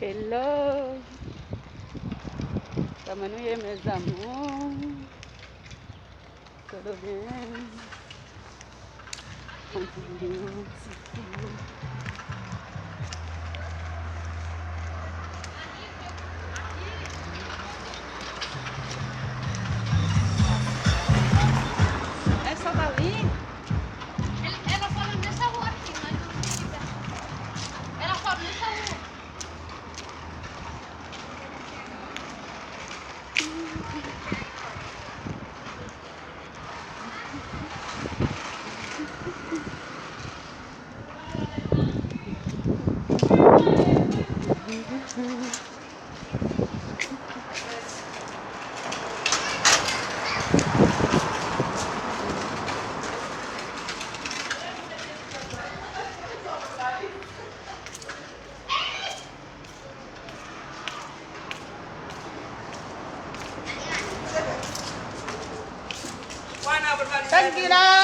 Hello, como não ia, meus amores? Tudo bem? Continua. É só dali? Ela fala nessa rua aqui, mas não fica. Ela fala nessa rua. Tranquilos!